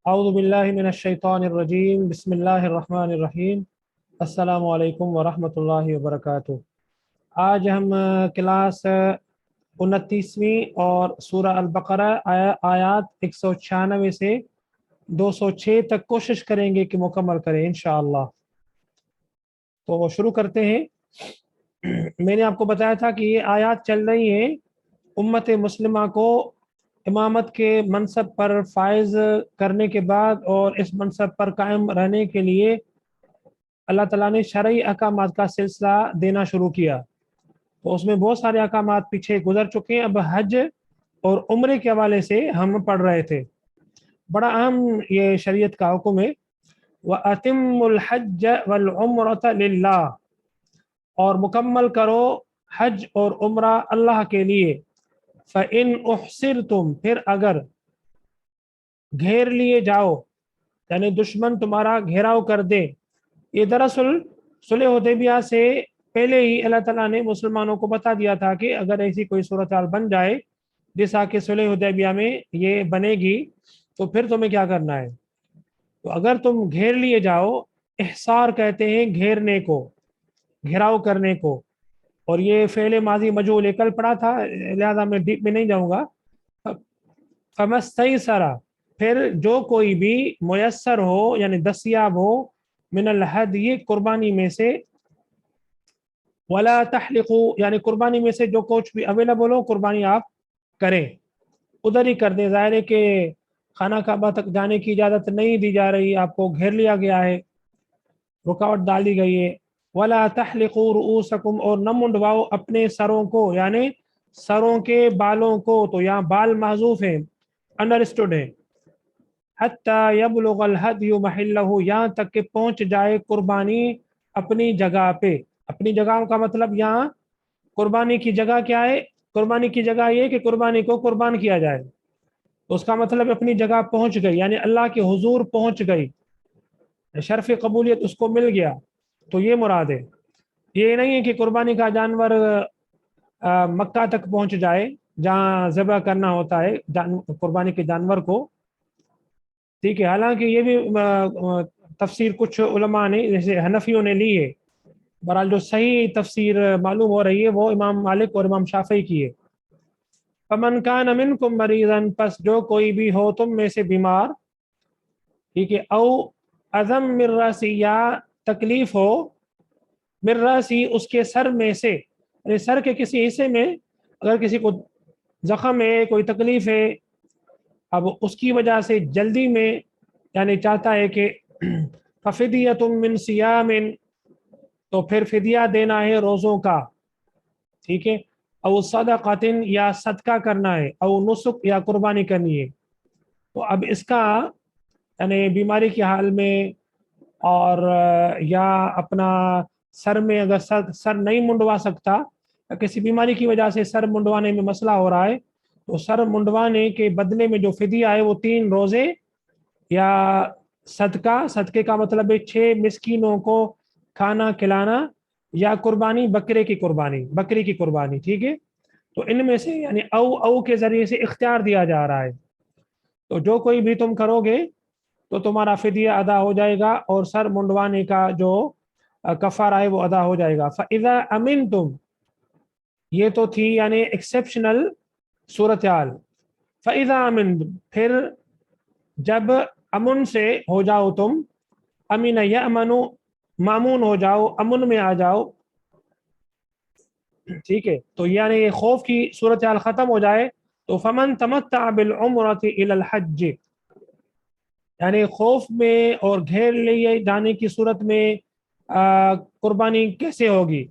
اعوذ باللہ من الشیطان الرجیم بسم اللہ الرحمن الرحیم السلام علیکم ورحمۃ اللہ وبرکاتہ۔ آج ہم کلاس 29ویں اور سورہ البقرہ آیات 196 سے 206 تک کوشش کریں گے کہ مکمل کریں انشاءاللہ۔ تو شروع کرتے ہیں۔ میں نے آپ کو بتایا تھا کہ یہ آیات چل رہی ہیں امت مسلمہ کو امامت کے منصب پر فائز کرنے کے بعد، اور اس منصب پر قائم رہنے کے لیے اللہ تعالیٰ نے شرعی احکامات کا سلسلہ دینا شروع کیا۔ تو اس میں بہت سارے احکامات پیچھے گزر چکے ہیں، اب حج اور عمرے کے حوالے سے ہم پڑھ رہے تھے۔ بڑا اہم یہ شریعت کا حکم ہے، وَأَتِمُّ الْحَجَّ وَالْعُمْرَةَ لِلَّهِ، اور مکمل کرو حج اور عمرہ اللہ کے لیے۔ فَإِنْ أُحْصِرْتُمْ، پھر اگر گھیر لیے جاؤ، یعنی دشمن تمہارا گھیراؤ کر دے۔ یہ دراصل صلح حدیبیہ سے پہلے ہی اللہ تعالیٰ نے مسلمانوں کو بتا دیا تھا کہ اگر ایسی کوئی صورتحال بن جائے جیسا کہ صلح حدیبیہ میں یہ بنے گی، تو پھر تمہیں کیا کرنا ہے۔ تو اگر تم گھیر لیے جاؤ، احصار کہتے ہیں گھیرنے کو، گھیراؤ کرنے کو، اور یہ فعل ماضی مجہول کل پڑھا تھا، لہذا میں ڈیپ میں نہیں جاؤں گا۔ فَمَسْتَيْسَرَ، پھر جو کوئی بھی میسر ہو یعنی دستیاب ہو، من الہدی، قربانی میں سے، ولا تحلقوا، یعنی قربانی میں سے جو کچھ بھی اویلیبل ہو قربانی آپ کریں، ادھر ہی کر دیں۔ ظاہر ہے کہ خانہ کعبہ تک جانے کی اجازت نہیں دی جا رہی، آپ کو گھیر لیا گیا ہے، رکاوٹ ڈال دی گئی ہے۔ ولا تحلقوا رؤوسکم، اور نہ منڈواؤ اپنے سروں کو، یعنی سروں کے بالوں کو، تو یہاں بال محذوف ہیں، انڈرسٹوڈ ہے۔ حتی یبلغ الہدی محلہ، یہاں تک کہ پہنچ جائے قربانی اپنی جگہ پہ۔ اپنی جگہ کا مطلب یہاں قربانی کی جگہ کیا ہے؟ قربانی کی جگہ یہ کہ قربانی کو قربان کیا جائے، تو اس کا مطلب اپنی جگہ پہنچ گئی، یعنی اللہ کے حضور پہنچ گئی، شرف قبولیت اس کو مل گیا، تو یہ مراد ہے۔ یہ نہیں ہے کہ قربانی کا جانور مکہ تک پہنچ جائے جہاں ذبح کرنا ہوتا ہے قربانی کے جانور کو، ٹھیک ہے۔ حالانکہ یہ بھی تفسیر کچھ علماء نے جیسے حنفیوں نے لی ہے، بہرحال جو صحیح تفسیر معلوم ہو رہی ہے وہ امام مالک اور امام شافعی کی ہے۔ فَمَنْ كَانَ مِنْكُمْ مَرِيضًا، پس جو کوئی بھی ہو تم میں سے بیمار، ٹھیک ہے، او اذم من رأسی، یا تکلیف ہو، من رأسی، اس کے سر میں سے، یعنی سر کے کسی حصے میں اگر کسی کو زخم ہے، کوئی تکلیف ہے، اب اس کی وجہ سے جلدی میں یعنی چاہتا ہے کہ ففدیۃ من صیام، تو پھر فدیہ دینا ہے روزوں کا، ٹھیک ہے، او صدقۃ، یا صدقہ کرنا ہے، او نسک، یا قربانی کرنی ہے۔ تو اب اس کا یعنی بیماری کے حال میں، اور یا اپنا سر میں اگر سر نہیں منڈوا سکتا، یا کسی بیماری کی وجہ سے سر منڈوانے میں مسئلہ ہو رہا ہے، تو سر منڈوانے کے بدلے میں جو فدیہ ہے وہ 3 روزے، یا صدقے کا مطلب ہے 6 مسکینوں کو کھانا کھلانا، یا قربانی بکری کی قربانی، ٹھیک ہے۔ تو ان میں سے یعنی او کے ذریعے سے اختیار دیا جا رہا ہے، تو جو کوئی بھی تم کرو گے تو تمہارا فدیہ ادا ہو جائے گا، اور سر منڈوانے کا جو کفارہ ہے وہ ادا ہو جائے گا۔ فَإِذَا أَمِنْتُمْ، یہ تو تھی یعنی ایکسیپشنل صورتحال۔ فَإِذَا أَمِنْتُمْ، پھر جب امن سے ہو جاؤ تم، امین یأمن، مامون ہو جاؤ، امن میں آ جاؤ، ٹھیک ہے، تو یعنی خوف کی صورتحال ختم ہو جائے، تو فمن تمتع بالعمرۃ الی الحج، یعنی خوف میں اور گھیر لیے جانے کی صورت میں قربانی کیسے ہوگی؟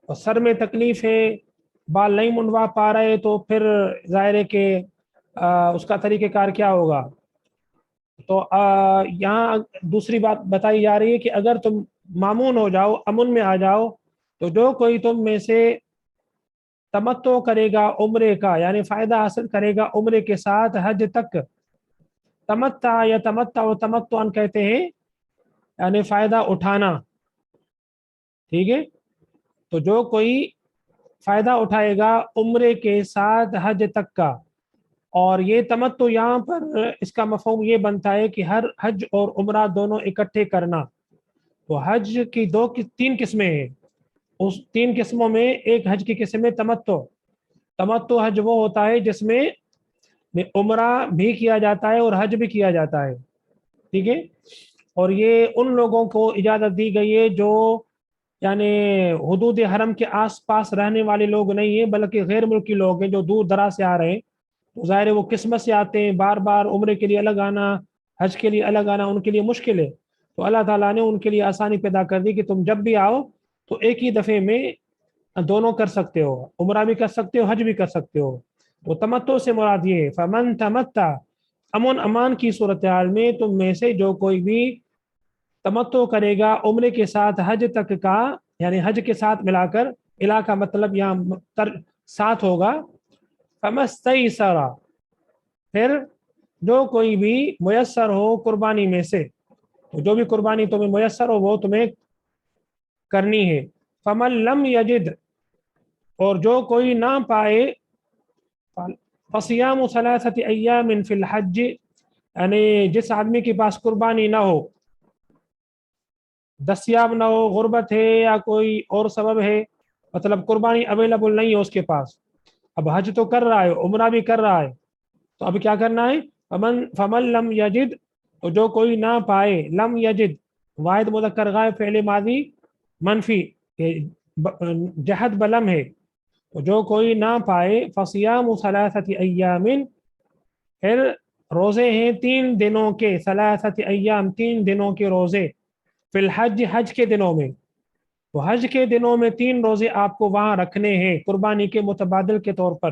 اور سر میں تکلیف ہے، بال نہیں منڈوا پا رہے، تو پھر ظاہر ہے کہ اس کا طریقہ کار کیا ہوگا؟ تو یہاں دوسری بات بتائی جا رہی ہے کہ اگر تم مامون ہو جاؤ، امن میں آ جاؤ، تو جو کوئی تم میں سے تمتع کرے گا عمرے کا، یعنی فائدہ حاصل کرے گا عمرے کے ساتھ حج تک، تمتع یا تمتعن کہتے ہیں یعنی فائدہ اٹھانا، ٹھیک ہے۔ تو جو کوئی فائدہ اٹھائے گا عمرے کے ساتھ حج تک کا، اور یہ تمتع یہاں پر اس کا مفہوم یہ بنتا ہے کہ ہر حج اور عمرہ دونوں اکٹھے کرنا. تو حج کی تین قسمیں ہیں. اس تین قسموں میں ایک حج کی قسم ہے تمتع. تمتع حج وہ ہوتا ہے جس میں عمرہ بھی کیا جاتا ہے اور حج بھی کیا جاتا ہے. ٹھیک ہے. اور یہ ان لوگوں کو اجازت دی گئی ہے جو یعنی حدود حرم کے آس پاس رہنے والے لوگ نہیں ہیں بلکہ غیر ملکی لوگ ہیں جو دور دراز سے آ رہے ہیں. تو ظاہر ہے وہ قسمت سے آتے ہیں, بار بار عمرے کے لیے الگ آنا, حج کے لیے الگ آنا ان کے لیے مشکل ہے. تو اللہ تعالیٰ نے ان کے لیے آسانی پیدا کر دی کہ تم جب بھی آؤ تو ایک ہی دفعے میں دونوں کر سکتے ہو, عمرہ بھی کر سکتے ہو, حج بھی کر سکتے ہو. تو تمتع سے مراد یہ ہے فمن تمتع, امن امان کی صورتحال میں تم میں سے جو کوئی بھی تمتع کرے گا عمرے کے ساتھ حج تک کا, یعنی حج کے ساتھ ملا کر, علاقہ مطلب یہاں ساتھ ہوگا, فمستیسر, پھر جو کوئی بھی میسر ہو قربانی میں سے, تو جو بھی قربانی تمہیں میسر ہو وہ تمہیں کرنی ہے. فمن لم یجد, اور جو کوئی نہ پائے, فصیام ثلاثۃ ایام فی الحج, یعنی جس آدمی کے پاس قربانی نہ ہو, دستیاب نہ ہو, غربت ہے یا کوئی اور سبب ہے, مطلب قربانی اویلیبل نہیں ہے اس کے پاس, اب حج تو کر رہا ہے عمرہ بھی کر رہا ہے, تو اب کیا کرنا ہے, فمن لم یجد, تو جو کوئی نہ پائے, لم یجد واحد مذکر غائب فعل ماضی منفی, جہد بلم ہے, تو جو کوئی نہ پائے, فصیام ثلاثۃ ایام, پھر روزے ہیں 3 دنوں کے, ثلاثۃ ایام 3 دنوں کے روزے, فی الحج حج کے دنوں میں. تو حج کے دنوں میں 3 روزے آپ کو وہاں رکھنے ہیں قربانی کے متبادل کے طور پر.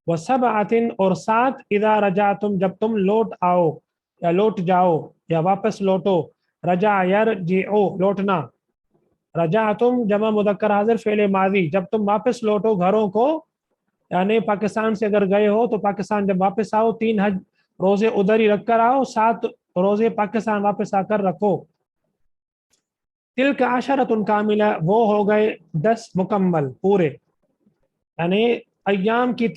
وَسَبْعَةٍ, اور 7 اذا رجعتم, جب تم لوٹ آؤ یا لوٹ جاؤ یا واپس لوٹو, رجع یرجعو لوٹنا, رجعتم جمع مذکر حاضر فعل ماضی, جب تم واپس لوٹو گھروں کو, یعنی پاکستان سے اگر گئے ہو تو پاکستان جب واپس آؤ 3 حج روزے ادھر ہی رکھ کر آؤ, 7 روزے پاکستان واپس آ کر رکھو. تلک عشرۃ کاملہ, وہ ہو گئے 10 مکمل پورے, یعنی ایام کی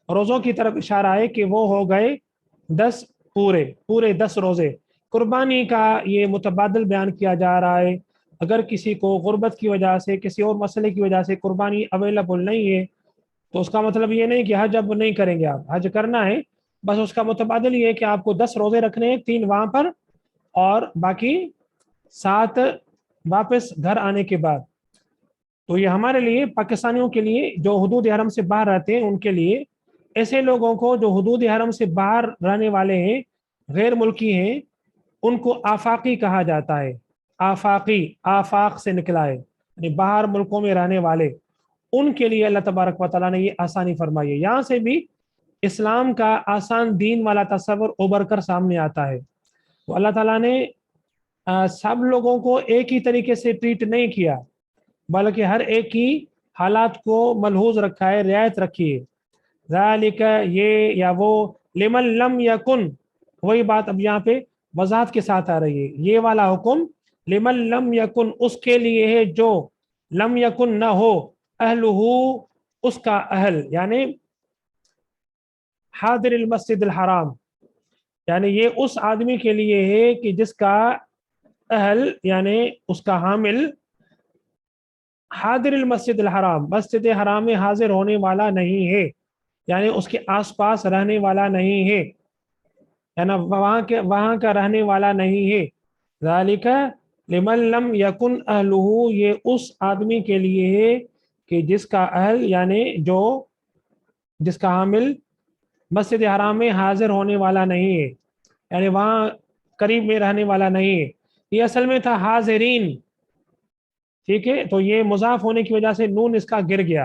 روزوں کی طرف اشارہ ہے کہ وہ ہو گئے 10 پورے 10 روزے. قربانی کا یہ متبادل بیان کیا جا رہا ہے. اگر کسی کو غربت کی وجہ سے, کسی اور مسئلے کی وجہ سے قربانی اویلیبل نہیں ہے, تو اس کا مطلب یہ نہیں کہ حج اب نہیں کریں گے, آپ حج کرنا ہے, بس اس کا متبادل یہ ہے کہ آپ کو 10 روزے رکھنے ہیں, 3 وہاں پر اور باقی 7 واپس گھر آنے کے بعد. تو یہ ہمارے لیے پاکستانیوں کے لیے جو حدود حرم سے باہر رہتے ہیں ان کے لیے, ایسے لوگوں کو جو حدود حرم سے باہر رہنے والے ہیں, غیر ملکی ہیں, ان کو آفاقی کہا جاتا ہے. آفاقی, آفاق سے نکلا ہے, یعنی باہر ملکوں میں رہنے والے, ان کے لیے اللہ تبارک و تعالیٰ نے یہ آسانی فرمائی ہے. یہاں سے بھی اسلام کا آسان دین والا تصور ابھر کر سامنے آتا ہے. تو اللہ تعالیٰ نے سب لوگوں کو ایک ہی طریقے سے ٹریٹ نہیں کیا, بلکہ ہر ایک کی حالات کو ملحوظ رکھا ہے, رعایت رکھی ہے. ذالک, یہ یا وہ, لمن لم یکن, وہی بات اب یہاں پہ وضاحت کے ساتھ آ رہی ہے. یہ والا حکم لمن لم یکن, اس کے لیے ہے جو لم یکن نہ ہو, اہلہ, اس کا اہل, یعنی حاضر المسجد الحرام, یعنی یہ اس آدمی کے لیے ہے کہ جس کا اہل یعنی اس کا حامل حاضر المسجد الحرام, مسجد حرام میں حاضر ہونے والا نہیں ہے, یعنی اس کے آس پاس رہنے والا نہیں ہے, یعنی وہاں کا رہنے والا نہیں ہے. ذالک لمن لم یکن اہلہ, یہ اس آدمی کے لیے ہے کہ جس کا اہل یعنی جس کا حامل مسجد حرام میں حاضر ہونے والا نہیں ہے, یعنی وہاں قریب میں رہنے والا نہیں ہے. یہ اصل میں تھا حاضرین, ٹھیک ہے, تو یہ مضاف ہونے کی وجہ سے نون اس کا گر گیا,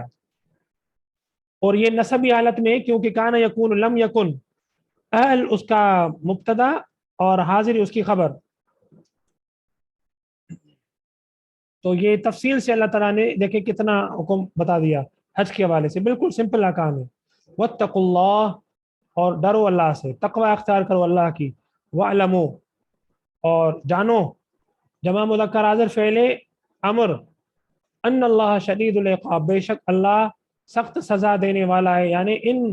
اور یہ نسبی حالت میں کیونکہ کان یکون لم یکن, اہل اس کا مبتدا اور حاضر اس کی خبر. تو یہ تفصیل سے اللہ تعالیٰ نے دیکھیں کتنا حکم بتا دیا حج کے حوالے سے, بالکل سمپل احکام ہے. واتقوا اللہ, اور ڈرو اللہ سے, تقوی اختیار کرو اللہ کی. وَعْلَمُوا, اور جانو, جمع مذکر حاضر فعل امر, ان اللہ شدید العقاب, بے شک اللہ سخت سزا دینے والا ہے, یعنی ان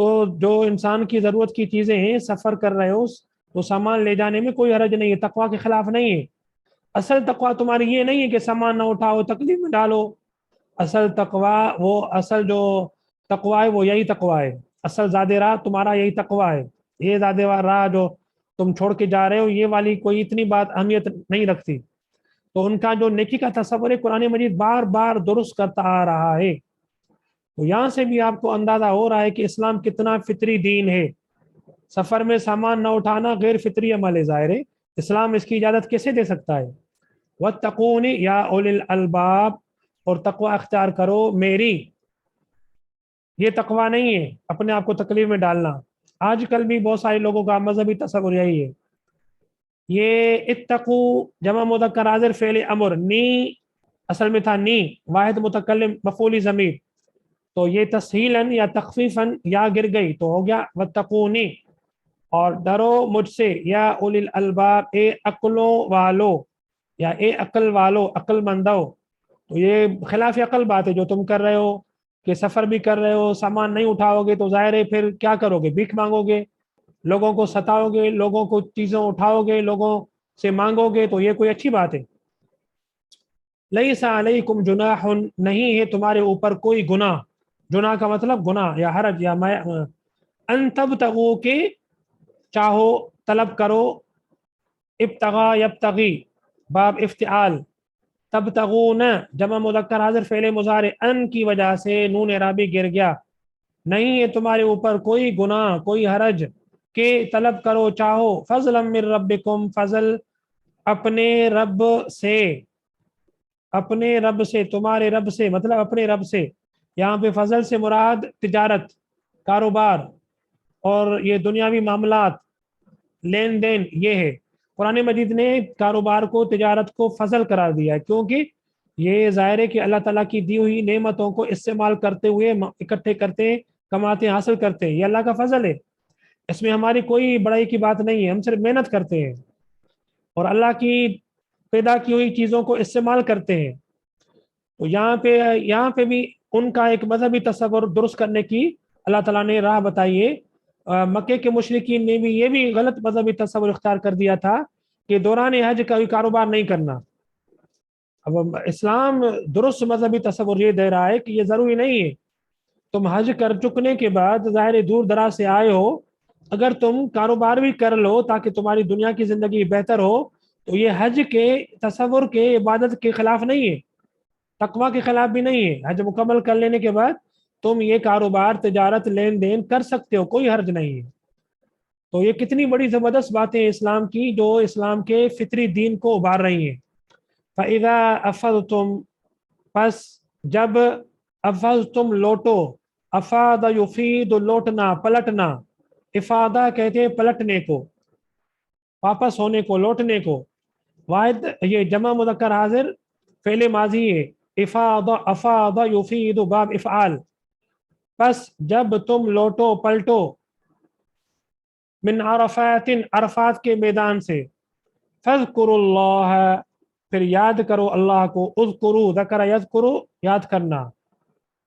تو جو انسان کی ضرورت کی چیزیں ہیں، سفر کر رہے ہو تو سامان لے جانے میں کوئی حرج نہیں ہے، تقویٰ کے خلاف نہیں ہے۔ اصل تقویٰ تمہاری یہ نہیں ہے کہ سامان نہ اٹھاؤ، تکلیف میں ڈالو۔ اصل تقویٰ، وہ اصل جو تقویٰ ہے وہ یہی تقویٰ ہے، اصل زیادہ راہ تمہارا یہی تقویٰ ہے۔ یہ زیادہ راہ جو تم چھوڑ کے جا رہے ہو، یہ والی کوئی اتنی بات اہمیت نہیں رکھتی۔ تو ان کا جو نیکی کا تصور ہے قرآن مجید بار بار درست کرتا آ رہا ہے۔ تو یہاں سے بھی آپ کو اندازہ ہو رہا ہے کہ اسلام کتنا فطری دین ہے۔ سفر میں سامان نہ اٹھانا غیر فطری عمل ہے، ظاہر ہے اسلام اس کی اجازت کیسے دے سکتا ہے؟ وَاتَّقُونِ یا اُولِي الْأَلْبَابِ، اور تقوی اختیار کرو میری۔ یہ تقوی نہیں ہے اپنے آپ کو تکلیف میں ڈالنا۔ آج کل بھی بہت سارے لوگوں کا مذہبی تصور یہی ہے۔ یہ اتقو جمع مذکر حاضر فعل امر، نی اصل میں تھا نی، واحد متکلم مفعولی ضمیر، تو یہ تسہیلاً یا تخفیفاً یا گر گئی تو ہو گیا واتقونی، اور ڈرو مجھ سے یا اولی الالباب، اے عقلوں والو، یا اے عقل والو، عقل مندو۔ تو یہ خلاف عقل بات ہے جو تم کر رہے ہو کہ سفر بھی کر رہے ہو، سامان نہیں اٹھاؤ گے تو ظاہر ہے پھر کیا کرو گے؟ بھیک مانگو گے، لوگوں کو ستاؤ گے، لوگوں کو چیزوں اٹھاؤ گے، لوگوں سے مانگو گے، تو یہ کوئی اچھی بات ہے؟ لیس علیکم جناح، نہیں ہے تمہارے اوپر کوئی گناہ، جناح کا مطلب گناہ یا حرج یا ان تبتغوا کے چاہو، طلب کرو، ابتغا یبتغی باب افتعال، تبتغون جمع مذکر حاضر فعل مضارع، ان کی وجہ سے نون اعرابی گر گیا، نہیں ہے تمہارے اوپر کوئی گناہ کوئی حرج کہ طلب کرو چاہو، فضلا من ربکم، فضل اپنے رب سے، اپنے رب سے، تمہارے رب سے مطلب اپنے رب سے۔ یہاں پہ فضل سے مراد تجارت، کاروبار اور یہ دنیاوی معاملات، لین دین، یہ ہے۔ قرآن مجید نے کاروبار کو، تجارت کو فضل قرار دیا ہے، کیونکہ یہ ظاہر ہے کہ اللہ تعالیٰ کی دی ہوئی نعمتوں کو استعمال کرتے ہوئے اکٹھے کرتے، کماتے، حاصل کرتے ہیں، یہ اللہ کا فضل ہے۔ اس میں ہماری کوئی بڑائی کی بات نہیں ہے، ہم صرف محنت کرتے ہیں اور اللہ کی پیدا کی ہوئی چیزوں کو استعمال کرتے ہیں۔ تو یہاں پہ بھی ان کا ایک مذہبی تصور درست کرنے کی اللہ تعالیٰ نے راہ بتائی ہے۔ مکے کے مشرکین نے بھی یہ بھی غلط مذہبی تصور اختیار کر دیا تھا کہ دوران حج کا کاروبار نہیں کرنا۔ اب اسلام درست مذہبی تصور یہ دے رہا ہے کہ یہ ضروری نہیں ہے، تم حج کر چکنے کے بعد ظاہر دور دراز سے آئے ہو، اگر تم کاروبار بھی کر لو تاکہ تمہاری دنیا کی زندگی بہتر ہو، تو یہ حج کے تصور کے، عبادت کے خلاف نہیں ہے، تقویٰ کے خلاف بھی نہیں ہے۔ حج مکمل کر لینے کے بعد تم یہ کاروبار، تجارت، لین دین کر سکتے ہو، کوئی حرج نہیں ہے۔ تو یہ کتنی بڑی زبردست باتیں اسلام کی جو اسلام کے فطری دین کو ابھار رہی ہیں۔ فَإِذَا أَفَضْتُمْ، پس جب، افضتم لوٹو، افاد یفید لوٹنا، پلٹنا، افادہ کہتے ہیں پلٹنے کو، واپس ہونے کو، لوٹنے کو، واحد یہ جمع مذکر حاضر فعل ماضی ہے، افاد یفید باب افعال، پس جب تم لوٹو پلٹو، من عرفات، عرفات کے میدان سے، فاذکروا اللہ، پھر یاد کرو اللہ کو، اذکروا ذکر یذکروا، یاد کرنا،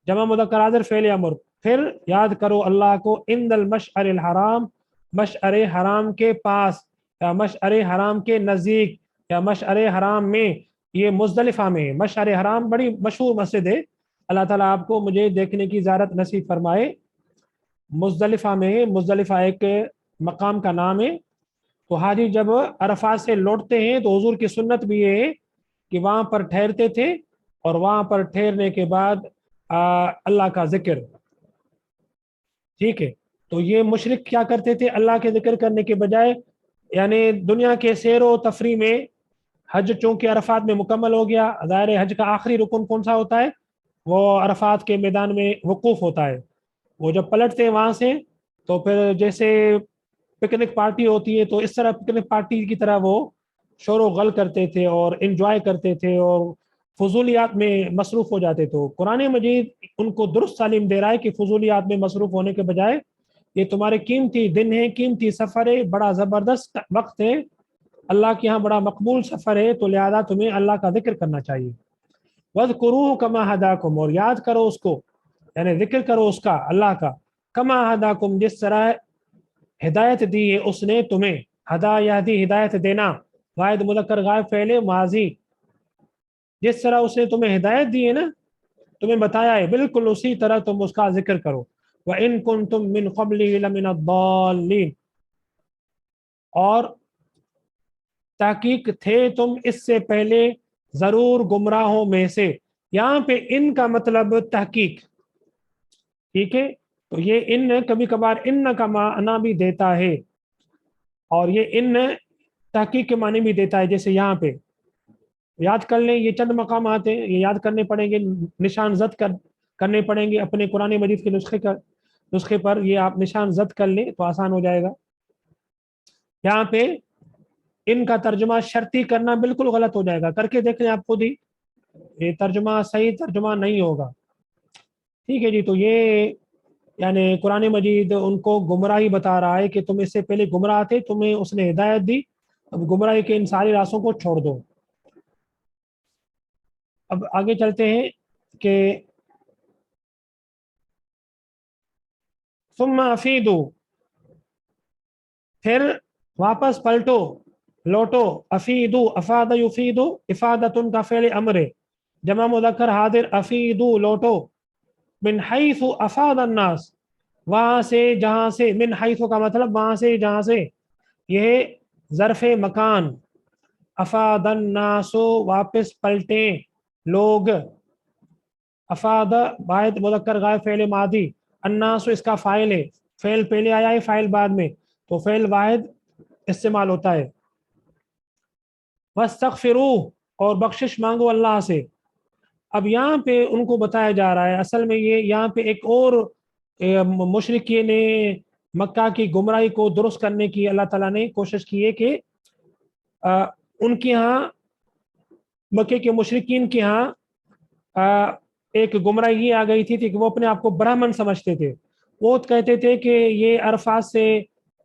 جمع مذکر حاضر فعل امر، پھر یاد کرو اللہ کو، عند المشعر الحرام، مشعر حرام کے پاس یا مشعر حرام کے نزدیک یا مشعر حرام میں، یہ مزدلفہ میں۔ مشعر حرام بڑی مشہور مسجد ہے، اللہ تعالیٰ آپ کو مجھے دیکھنے کی زیارت نصیب فرمائے۔ مزدلفہ میں، مزدلفہ ایک مقام کا نام ہے۔ تو حاجی جب عرفات سے لوٹتے ہیں تو حضور کی سنت بھی یہ ہے کہ وہاں پر ٹھہرتے تھے، اور وہاں پر ٹھہرنے کے بعد اللہ کا ذکر، ٹھیک ہے۔ تو یہ مشرک کیا کرتے تھے؟ اللہ کے ذکر کرنے کے بجائے، یعنی دنیا کے سیر و تفریح میں، حج چونکہ عرفات میں مکمل ہو گیا، ظاہر حج کا آخری رکن کون سا ہوتا ہے؟ وہ عرفات کے میدان میں وقوف ہوتا ہے۔ وہ جب پلٹتے ہیں وہاں سے تو پھر جیسے پکنک پارٹی ہوتی ہے، تو اس طرح پکنک پارٹی کی طرح وہ شور و غل کرتے تھے اور انجوائے کرتے تھے اور فضولیات میں مصروف ہو جاتے تھے۔ قرآن مجید ان کو درست تعلیم دے رہا ہے کہ فضولیات میں مصروف ہونے کے بجائے یہ تمہارے قیمتی دن ہے، قیمتی سفر ہے، بڑا زبردست وقت ہے، اللہ کے ہاں بڑا مقبول سفر ہے، تو لہذا تمہیں اللہ کا ذکر کرنا چاہیے۔ وَاذْكُرُوهُ كَمَا هَدَاكُمْ، اور یاد کرو اس کو، یعنی ذکر کرو اس کا، اللہ کا، کما ہداکم جس طرح ہدایت دی ہے اس نے تمہیں، ہدا یہدی ہدایت دینا، واحد مذکر غائب فعل ماضی، جس طرح اس نے تمہیں ہدایت دی ہے نا، تمہیں بتایا ہے، بالکل اسی طرح تم اس کا ذکر کرو. وَإِن كُنتُم مِّن قَبْلِهِ لَمِنَ الضَّالِّينَ، اور تحقیق تھے تم اس سے پہلے ضرور گمراہوں میں سے. یہاں پہ ان کا مطلب تحقیق، ٹھیک ہے. تو یہ ان کبھی کبھار ان کا معنی بھی دیتا ہے، اور یہ ان تحقیق کے معنی بھی دیتا ہے. جیسے یہاں پہ یاد کر لیں، یہ چند مقامات ہیں، یہ یاد کرنے پڑیں گے، نشان زد کرنے پڑیں گے اپنے قرآن مجید کے نسخے پر. یہ آپ نشان زد کر لیں تو آسان ہو جائے گا. یہاں پہ ان کا ترجمہ شرطی کرنا بالکل غلط ہو جائے گا، کر کے دیکھیں آپ خود ہی، یہ ترجمہ صحیح ترجمہ نہیں ہوگا. ٹھیک ہے جی. تو یہ یعنی قرآن مجید ان کو گمراہی بتا رہا ہے کہ تم اس سے پہلے گمراہ تھے، تمہیں اس نے ہدایت دی، اب گمراہی کے ان ساری راستوں کو چھوڑ دو. اب آگے چلتے ہیں کہ ثم افیدوا، پھر واپس پلٹو، لوٹو. افیدو، افاد یفیدو، افادتن کا فعل امر ہے، جمع مذکر حاضر. افیدو لوٹو، من حیث افاد الناس، وہاں سے جہاں سے، من حیث کا مطلب وہاں سے جہاں سے، یہ ظرف مکان. افاد الناس واپس پلٹے لوگ. افاد واحد مذکر غائب فعل ماضی، الناس اس کا فاعل ہے، فعل پہلے آیا ہے فاعل بعد میں، تو فعل واحد استعمال ہوتا ہے. واستغفروہ، اور بخشش مانگو اللہ سے. اب یہاں پہ ان کو بتایا جا رہا ہے، اصل میں یہ یہاں پہ ایک اور مشرکین مکہ کی گمراہی کو درست کرنے کی اللہ تعالیٰ نے کوشش کی ہے کہ ان کے ہاں، مکے کے مشرکین کے ہاں ایک گمراہی آ گئی تھی کہ وہ اپنے آپ کو برہمن سمجھتے تھے. وہ کہتے تھے کہ یہ عرفات سے،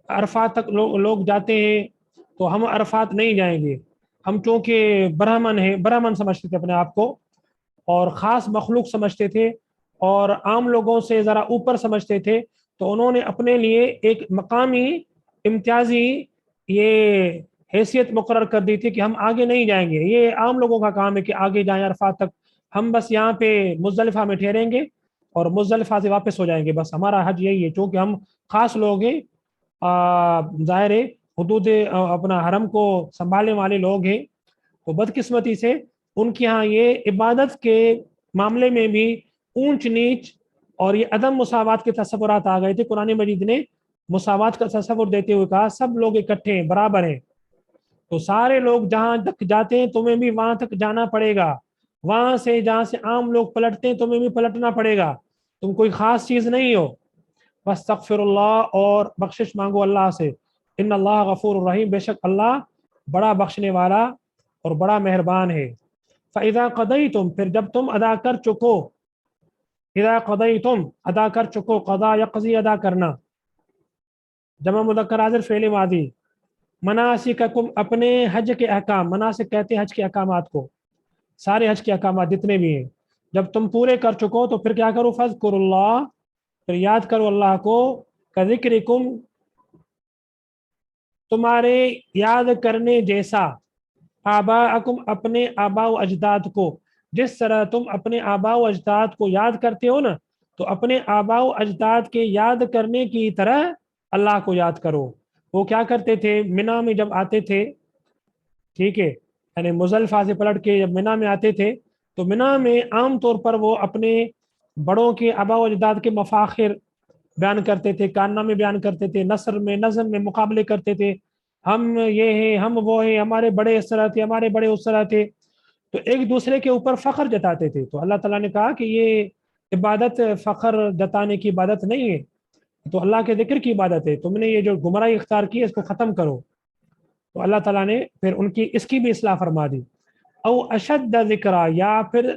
عرفات تک لوگ جاتے ہیں تو ہم عرفات نہیں جائیں گے. ہم چونکہ برہمن ہیں، برہمن سمجھتے تھے اپنے آپ کو، اور خاص مخلوق سمجھتے تھے، اور عام لوگوں سے ذرا اوپر سمجھتے تھے. تو انہوں نے اپنے لیے ایک مقامی امتیازی یہ حیثیت مقرر کر دی تھی کہ ہم آگے نہیں جائیں گے. یہ عام لوگوں کا کام ہے کہ آگے جائیں عرفات تک، ہم بس یہاں پہ مزدلفہ میں ٹھہریں گے اور مزدلفہ سے واپس ہو جائیں گے، بس ہمارا حج یہی ہے. چونکہ ہم خاص لوگ ہیں، ظاہر ہے حدود اپنا حرم کو سنبھالنے والے لوگ ہیں. تو بدقسمتی سے ان کے ہاں یہ عبادت کے معاملے میں بھی اونچ نیچ اور یہ عدم مساوات کے تصورات آ گئے تھے. قرآن مجید نے مساوات کا تصور دیتے ہوئے کہا سب لوگ اکٹھے ہیں، برابر ہیں. تو سارے لوگ جہاں تک جاتے ہیں تمہیں بھی وہاں تک جانا پڑے گا، وہاں سے جہاں سے عام لوگ پلٹتے ہیں تمہیں بھی پلٹنا پڑے گا، تم کوئی خاص چیز نہیں ہو. واستغفر اللہ، اور بخشش مانگو اللہ سے. ان اللہ غفور الرحیم، بے شک اللہ بڑا بخشنے والا اور بڑا مہربان ہے. فَإِذَا قَضَيْتُمْ، پھر جب تم ادا کر چکو، اذا قضیتم ادا کر چکو، قضا یقضی ادا کرنا، جمع مذکر حاضر فعل ماضی. مناسککم، اپنے حج کے احکام، مناسک کہتے ہیں حج کے احکامات کو، سارے حج کے احکامات جتنے بھی ہیں جب تم پورے کر چکو تو پھر کیا کرو، فذکروا اللہ، پھر یاد کرو اللہ کو، کذکرکم، تمہارے یاد کرنے جیسا، آباءکم، اپنے آباء و اجداد کو. جس طرح تم اپنے آباء و اجداد کو یاد کرتے ہو نا، تو اپنے آباء و اجداد کے یاد کرنے کی طرح اللہ کو یاد کرو. وہ کیا کرتے تھے، منا میں جب آتے تھے، ٹھیک ہے، یعنی مزدلفہ سے پلٹ کے جب منا میں آتے تھے تو منا میں عام طور پر وہ اپنے بڑوں کے آباء و اجداد کے مفاخر بیان کرتے تھے، کاننا میں بیان کرتے تھے، نثر میں، نظم میں مقابلے کرتے تھے. ہم یہ ہیں، ہم وہ ہیں، ہمارے بڑے اس طرح تھے، ہمارے بڑے اس طرح تھے. تو ایک دوسرے کے اوپر فخر جتاتے تھے. تو اللہ تعالیٰ نے کہا کہ یہ عبادت فخر جتانے کی عبادت نہیں ہے، تو اللہ کے ذکر کی عبادت ہے. تم نے یہ جو گمراہی اختیار کی ہے اس کو ختم کرو. تو اللہ تعالیٰ نے پھر ان کی اس کی بھی اصلاح فرما دی. او اشد ذکرہ، یا پھر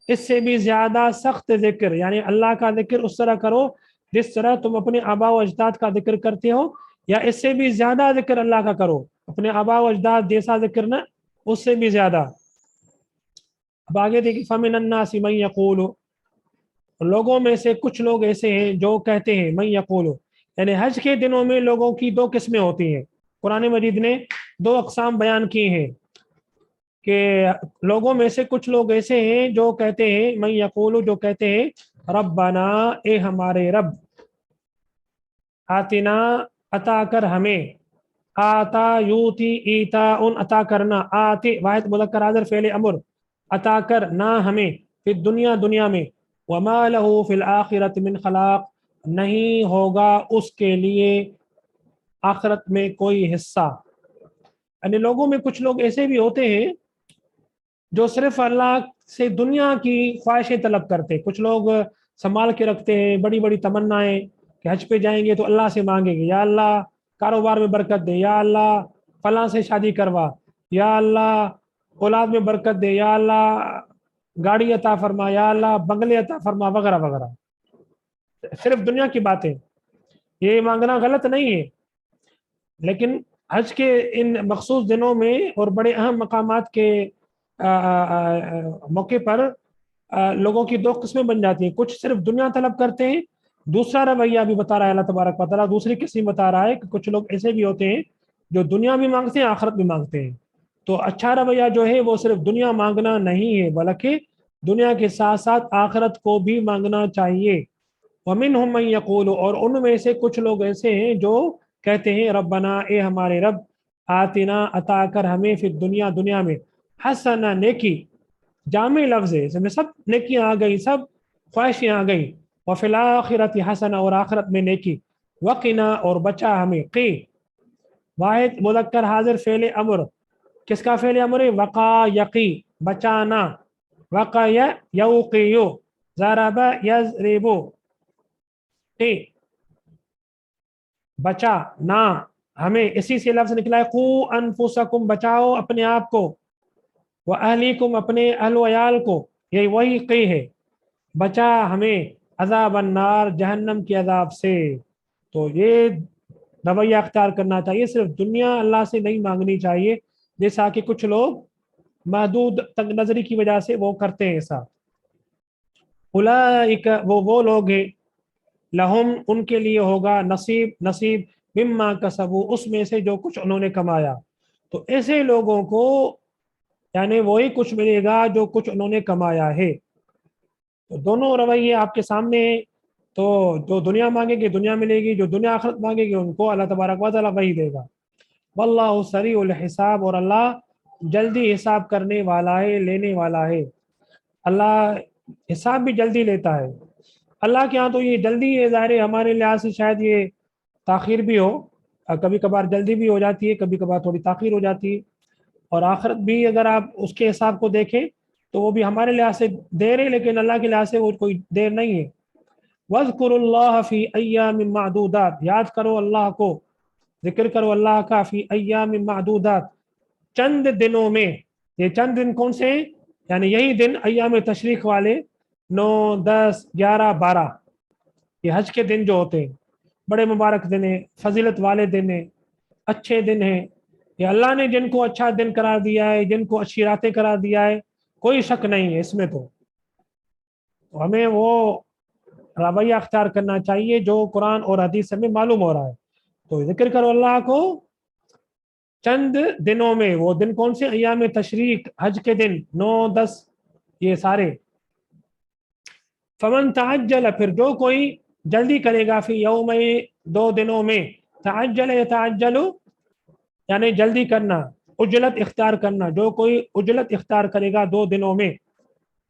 اس سے بھی زیادہ سخت ذکر، یعنی اللہ کا ذکر اس طرح کرو جس طرح تم اپنے آباء و اجداد کا ذکر کرتے ہو، یا اس سے بھی زیادہ ذکر اللہ کا کرو، اپنے آباء و اجداد جیسا ذکر نہ، اس سے بھی زیادہ. اب آگے دیکھیں، فَمِنَ النَّاسِ مَن يَقُولُ، لوگوں میں سے کچھ لوگ ایسے ہیں جو کہتے ہیں من یقول، یعنی حج کے دنوں میں لوگوں کی دو قسمیں ہوتی ہیں. قرآن مجید نے دو اقسام بیان کی ہیں کہ لوگوں میں سے کچھ لوگ ایسے ہیں جو کہتے ہیں من یقول، جو کہتے ہیں ربنا، اے ہمارے رب، آتنا، عطا کر ہمیں، آتا یوتی ایتا ان عطا کرنا، آتے واحد مذکر حاضر فعل امر، عطا کر نہ ہمیں، فی دنیا دنیا میں، وما لہ فی الآخرۃ من خلاق، نہیں ہوگا اس کے لیے آخرت میں کوئی حصہ. یعنی لوگوں میں کچھ لوگ ایسے بھی ہوتے ہیں جو صرف اللہ سے دنیا کی خواہشیں طلب کرتے. کچھ لوگ سنبھال کے رکھتے ہیں بڑی بڑی تمنائیں کہ حج پہ جائیں گے تو اللہ سے مانگیں گے یا اللہ کاروبار میں برکت دے، یا اللہ فلاں سے شادی کروا، یا اللہ اولاد میں برکت دے، یا اللہ گاڑی عطا فرما، یا اللہ بنگلے عطا فرما، وغیرہ وغیرہ. صرف دنیا کی باتیں. یہ مانگنا غلط نہیں ہے، لیکن حج کے ان مخصوص دنوں میں اور بڑے اہم مقامات کے موقع پر لوگوں کی دو قسمیں بن جاتی ہیں. کچھ صرف دنیا طلب کرتے ہیں. دوسرا رویہ بھی بتا رہا ہے اللہ تبارک و تعالیٰ، دوسری قسم بتا رہا ہے کہ کچھ لوگ ایسے بھی ہوتے ہیں جو دنیا بھی مانگتے ہیں، آخرت بھی مانگتے ہیں. تو اچھا رویہ جو ہے وہ صرف دنیا مانگنا نہیں ہے، بلکہ دنیا کے ساتھ ساتھ آخرت کو بھی مانگنا چاہیے. وَمِنْهُمْ مَنْ يَقُولُ، اور ان میں سے کچھ لوگ ایسے ہیں جو کہتے ہیں ربنا، اے ہمارے رب، آتنا، عطا کر ہمیں، فی دنیا دنیا میں، حسنہ، نیکی، جامع لفظ ہے، اس میں سب نیکیاں آ گئی، سب خواہشیں آ گئی. وفی الآخرۃ حسنہ، اور آخرت میں نیکی، وقنا، اور بچا ہمیں، قی واحد مذکر حاضر فعل امر. کس کا فعل امر ہے؟ وقا، یقی، بچانا. وقا یوقیو، ضرب یضربو، قی بچا نہ ہمیں، اسی سے لفظ نکلا ہے قو انفسکم، بچاؤ اپنے آپ کو، وَأَهْلِكُمْ، اپنے اہل و عیال کو، یہ وہی قی ہے، بچا ہمیں، عذاب النار، جہنم کے عذاب سے. تو یہ رویہ اختیار کرنا چاہیے، صرف دنیا اللہ سے نہیں مانگنی چاہیے جیسا کہ کچھ لوگ محدود تنگ نظری کی وجہ سے وہ کرتے ہیں ایسا. اولئک، وہ لوگ ہیں، لہم، ان کے لیے ہوگا، نصیب، نصیب، مما کسبوا، اس میں سے جو کچھ انہوں نے کمایا. تو ایسے لوگوں کو یعنی وہی کچھ ملے گا جو کچھ انہوں نے کمایا ہے. تو دونوں رویے آپ کے سامنے ہیں. تو جو دنیا مانگے گی دنیا ملے گی، جو دنیا آخرت مانگے گی ان کو اللہ تبارک و تعالیٰ وہی دے گا. واللہ سریع الحساب، اور اللہ جلدی حساب کرنے والا ہے، لینے والا ہے. اللہ حساب بھی جلدی لیتا ہے. اللہ کے ہاں تو یہ جلدی ہے، ظاہر ہے ہمارے لحاظ سے شاید یہ تاخیر بھی ہو، کبھی کبھار جلدی بھی ہو جاتی ہے، کبھی کبھار تھوڑی تاخیر ہو جاتی ہے. اور آخرت بھی اگر آپ اس کے حساب کو دیکھیں تو وہ بھی ہمارے لحاظ سے دیر ہے، لیکن اللہ کے لحاظ سے وہ کوئی دیر نہیں ہے. وَاذْكُرُوا اللَّهَ فِي أَيَّامٍ مَّعْدُودَاتٍ، یاد کرو اللہ کو، ذکر کرو اللہ کا، فی ایام معدودات، چند دنوں میں. یہ چند دن کون سے ہیں؟ یعنی یہی دن ایام تشریق والے، 9، 10، 11، 12، یہ حج کے دن جو ہوتے ہیں بڑے مبارک دن ہیں، فضیلت والے دن ہیں، اچھے دن ہیں. یہ اللہ نے جن کو اچھا دن قرار دیا ہے، جن کو اچھی راتیں قرار دیا ہے، کوئی شک نہیں ہے اس میں. تو ہمیں وہ رویہ اختیار کرنا چاہیے جو قرآن اور حدیث میں معلوم ہو رہا ہے. تو ذکر کرو اللہ کو چند دنوں میں. وہ دن کون سے؟ ایام تشریق، حج کے دن، 9، 10، یہ سارے. فمن تعجل، پھر جو کوئی جلدی کرے گا، فی یوم، 2 دنوں میں، تعجل یتعجل یعنی جلدی کرنا، عجلت اختیار کرنا. جو کوئی عجلت اختیار کرے گا 2 دنوں میں،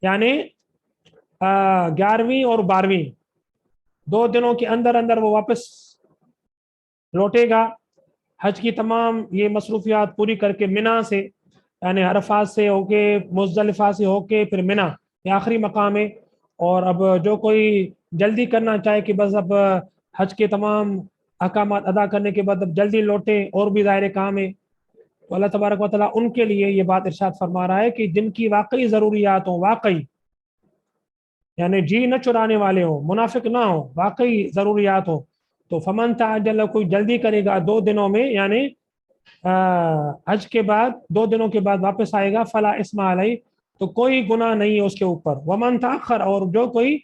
یعنی 11ویں اور 12ویں، 2 دنوں کے اندر اندر وہ واپس لوٹے گا حج کی تمام یہ مصروفیات پوری کر کے، منی سے، یعنی عرفات سے ہو کے، مزدلفہ سے ہو کے، پھر منی، یہ آخری مقام ہے. اور اب جو کوئی جلدی کرنا چاہے کہ بس اب حج کے تمام احکامات ادا کرنے کے بعد اب جلدی لوٹیں، اور بھی ظاہر کام ہے، تو اللہ تبارک و تعالیٰ ان کے لیے یہ بات ارشاد فرما رہا ہے کہ جن کی واقعی ضروریات ہوں، واقعی یعنی جی نہ چرانے والے ہوں، منافق نہ ہوں، واقعی ضروریات ہوں. تو فمن تعجل، کوئی جلدی کرے گا 2 دنوں میں، یعنی حج کے بعد 2 دنوں کے بعد واپس آئے گا، فلا اسم علیہ، تو کوئی گناہ نہیں ہے اس کے اوپر. ومن تاخر، اور جو کوئی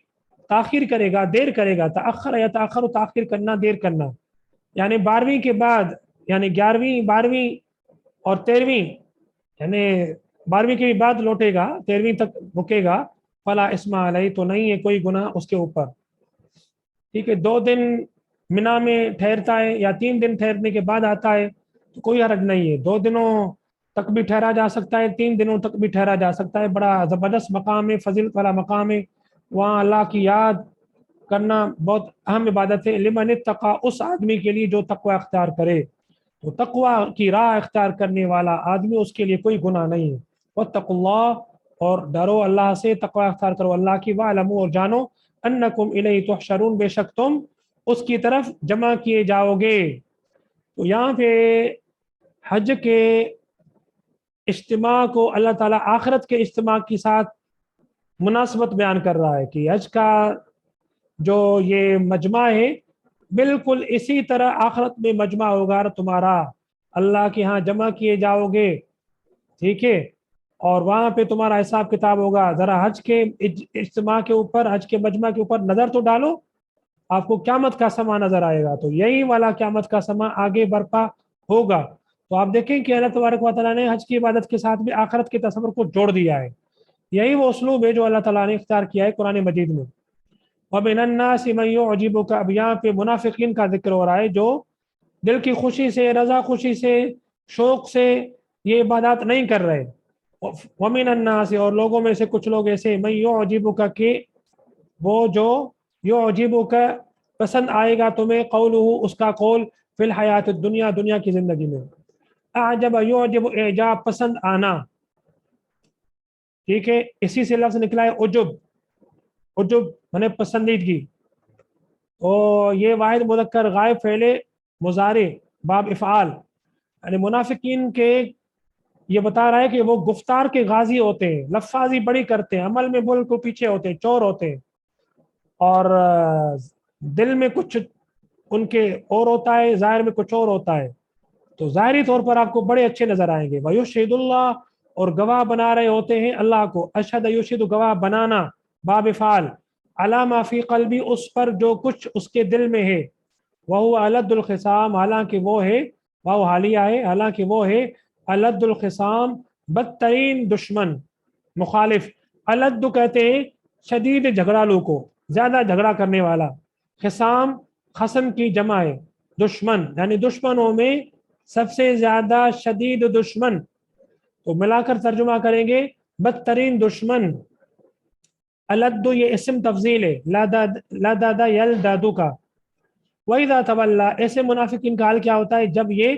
تاخیر کرے گا، دیر کرے گا، تاخر یا تاخر، تاخیر کرنا، دیر کرنا، یعنی 12ویں کے بعد، یعنی 11ویں 12ویں اور 13ویں، یعنی 12ویں کے بعد لوٹے گا، 13ویں تک رکے گا، فلا اسم علیہ، تو نہیں ہے کوئی گناہ اس کے اوپر. ٹھیک ہے، 2 دن منا میں ٹھہرتا ہے یا 3 دن ٹھہرنے کے بعد آتا ہے تو کوئی حرج نہیں ہے. 2 دنوں تک بھی ٹھہرا جا سکتا ہے، 3 دنوں تک بھی ٹھہرا جا سکتا ہے. بڑا زبردست مقام ہے، فضیلت والا مقام ہے. وہاں اللہ کی یاد کرنا بہت اہم عبادت ہے. لمن اتقى، اس آدمی کے لیے جو تقوی اختیار کرے. تو تقوی کی راہ اختیار کرنے والا آدمی، اس کے لیے کوئی گناہ نہیں ہے. واتقوا اللہ، اور ڈرو اللہ سے، تقوی اختیار کرو اللہ کی. واعلموا، اور جانو، انکم الیہ تحشرون، بے شک تم اس کی طرف جمع کیے جاؤ گے. تو یہاں پہ حج کے اجتماع کو اللہ تعالیٰ آخرت کے اجتماع کے ساتھ مناسبت بیان کر رہا ہے کہ حج کا جو یہ مجمع ہے بالکل اسی طرح آخرت میں مجمع ہوگا تمہارا، اللہ کے ہاں جمع کیے جاؤ گے. ٹھیک ہے، اور وہاں پہ تمہارا حساب کتاب ہوگا. ذرا حج کے اجتماع کے اوپر، حج کے مجمع کے اوپر نظر تو ڈالو، آپ کو قیامت کا سما نظر آئے گا. تو یہی والا قیامت کا سما آگے برپا ہوگا. تو آپ دیکھیں کہ اللہ تبارک و تعالیٰ نے حج کی عبادت کے ساتھ بھی آخرت کے تصور کو جوڑ دیا ہے. یہی وہ اسلوب ہے جو اللہ تعالیٰ نے اختیار کیا ہے قرآن مجید میں. وَمِنَ النَّاسِ مَن يُعْجِبُكَ، اب یہاں پہ منافقین کا ذکر ہو رہا ہے جو دل کی خوشی سے، رضا خوشی سے، شوق سے یہ عبادات نہیں کر رہے. وَمِنَ النَّاسِ، اور لوگوں میں سے کچھ لوگ ایسے، مَن يُعْجِبُكَ، کہ وہ جو يُعْجِبُكَ پسند آئے گا تمہیں، قولہ اس کا قول، فی الحیات الدنیا دنیا کی زندگی میں. اعجب یعجب، اعجاب پسند آنا. ٹھیک ہے، اسی سے لفظ نکلا ہے عجب. عجب یعنی پسندیدگی. اور یہ واحد مذکر غائب فعل مضارع باب افعال. یعنی منافقین کے یہ بتا رہا ہے کہ وہ گفتار کے غازی ہوتے ہیں، لفاظی بڑی کرتے ہیں، عمل میں بول کو پیچھے ہوتے ہیں، چور ہوتے ہیں، اور دل میں کچھ ان کے اور ہوتا ہے، ظاہر میں کچھ اور ہوتا ہے. تو ظاہری طور پر آپ کو بڑے اچھے نظر آئیں گے. وَيُشْهِدُ اللَّهُ، اور گواہ بنا رہے ہوتے ہیں اللہ کو. اشہد یشہد، گواہ بنانا باب فعال. علی ما فی قلبی، اس پر جو کچھ اس کے دل میں ہے. وہو الد الخصام، حالانکہ وہ ہے، وہ حالیہ ہے، حالانکہ وہ ہے الد الخصام، بدترین دشمن، مخالف. الد کہتے ہیں شدید جھگڑالو کو، زیادہ جھگڑا کرنے والا. خصام خصم کی جمع ہے. دشمن یعنی دشمنوں میں سب سے زیادہ شدید دشمن. تو ملا کر ترجمہ کریں گے بدترین دشمن. الد یہ اسم تفضیل ہے، لدد یلدد کا. وَإِذَا تَوَلَّى، ایسے منافقین کا حال کیا ہوتا ہے جب یہ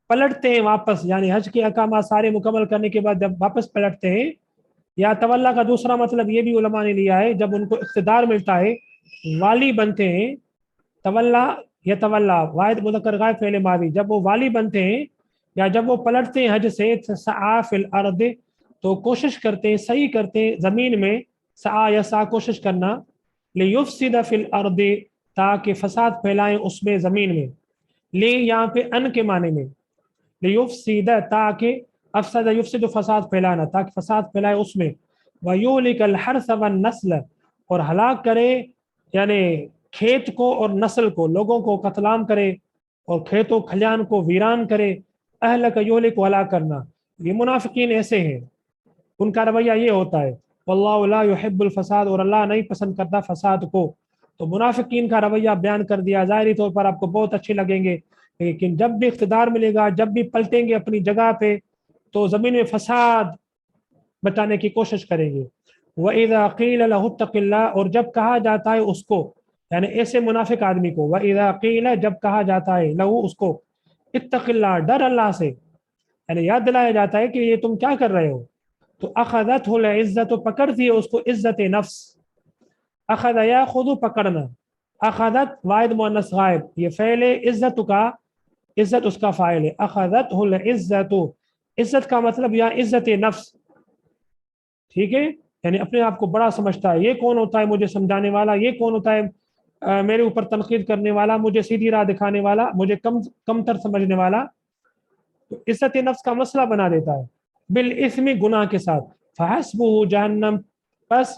پلٹتے ہیں واپس، یعنی حج کے احکامات سارے مکمل کرنے کے بعد جب واپس پلٹتے ہیں. یا تولا کا دوسرا مطلب یہ بھی علماء نے لیا ہے، جب ان کو اقتدار ملتا ہے، والی بنتے ہیں. تولا یا تولا واحد مذکر غائب فعل ماضی، جب وہ والی بنتے ہیں یا جب وہ پلٹتے ہیں حج سے، سعی فی الارض، تو کوشش کرتے ہیں، صحیح کرتے ہیں زمین میں. سعی یا سعی کوشش کرنا. لیفسد فی الارض، تاکہ فساد پھیلائیں اس میں، زمین میں. لی یہاں پہ ان کے معنی میں، لیفسد تاکہ، افسد یفسد فساد پھیلانا، تاکہ فساد پھیلائے اس میں. ویہلک الحرث والنسل، اور ہلاک کرے یعنی کھیت کو اور نسل کو، لوگوں کو قتل عام کرے اور کھیت و کھلیان کو ویران کرے. اہلک یہلک، ہلاک کرنا. یہ منافقین ایسے ہیں، ان کا رویہ یہ ہوتا ہے. واللہ لا یحب الفساد، اور اللہ نہیں پسند کرتا فساد کو. تو منافقین کا رویہ بیان کر دیا. ظاہری طور پر آپ کو بہت اچھے لگیں گے، لیکن جب بھی اقتدار ملے گا، جب بھی پلٹیں گے اپنی جگہ پہ، تو زمین میں فساد بچانے کی کوشش کریں گے. وَإِذَا قِيلَ لَهُ اتَّقِ اللَّهَ، اور جب کہا جاتا ہے اس کو، یعنی ایسے منافق آدمی کو، وَإِذَا قِيلَ جب کہا جاتا ہے، لہو اس کو، اتق اللہ ڈر اللہ سے، یعنی یاد دلایا جاتا ہے کہ یہ تم کیا کر رہے ہو. تو اخذتہ العزت، پکڑتی ہے اس کو عزت نفس. اخذ یاخذ پکڑنا. اخذت واحد مؤنث غائب، یہ فعل عزت کا، عزت اس کا فاعل ہے. اخذتہ العزت، عزت کا مطلب یا عزت نفس. ٹھیک ہے، یعنی اپنے آپ کو بڑا سمجھتا ہے. یہ کون ہوتا ہے مجھے سمجھانے والا؟ یہ کون ہوتا ہے میرے اوپر تنقید کرنے والا، مجھے سیدھی راہ دکھانے والا، مجھے کم تر سمجھنے والا؟ تو عزت نفس کا مسئلہ بنا دیتا ہے. بالاثم، گناہ کے ساتھ. فحسبہ جہنم، بس